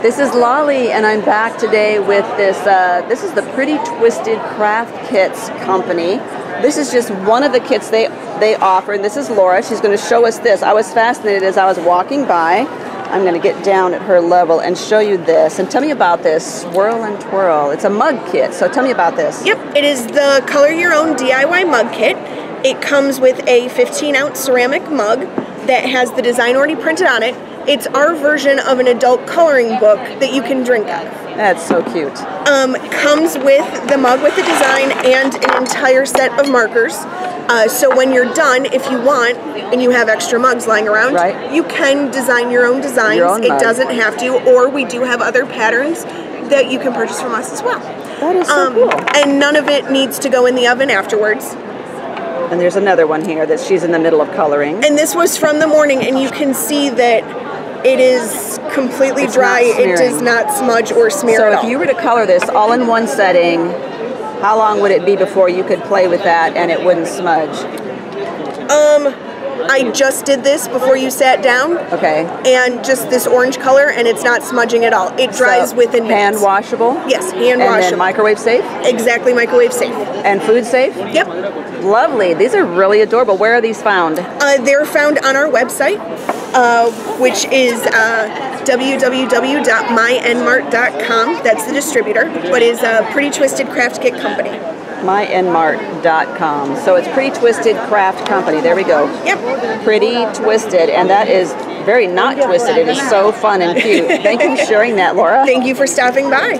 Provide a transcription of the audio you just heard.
This is Lolly, and I'm back today with this. This is the Pretty Twisted Craft Kits company. This is just one of the kits they offer, and this is Laura. She's going to show us this. I was fascinated as I was walking by. I'm going to get down at her level and show you this. And tell me about this Swirl and Twirl. It's a mug kit, so tell me about this. Yep, it is the Color Your Own DIY mug kit. It comes with a 15-ounce ceramic mug that has the design already printed on it. It's our version of an adult coloring book that you can drink out of. That's so cute. Comes with the mug with the design and an entire set of markers. So when you're done, if you want, and you have extra mugs lying around, right, you can design your own designs. It doesn't have to, or we do have other patterns that you can purchase from us as well. That is so cool. And none of it needs to go in the oven afterwards. And there's another one here that she's in the middle of coloring. And this was from the morning, and you can see that it is completely dry. It does not smudge or smear at all. So if you were to color this all in one setting, how long would it be before you could play with that and it wouldn't smudge? I just did this before you sat down. Okay. And just this orange color, and it's not smudging at all. It dries within minutes. Hand washable? Yes, hand washable. And then microwave safe? Exactly, microwave safe. And food safe? Yep. Lovely. These are really adorable. Where are these found? They're found on our website, which is www.mynmart.com. That's the distributor, but is a Pretty Twisted Craft Kit company. mynmart.com. So it's Pretty Twisted Craft Company. There we go. Yep. Pretty Twisted, and that is very not twisted. It is so fun and cute. Thank you for sharing that, Laura. Thank you for stopping by.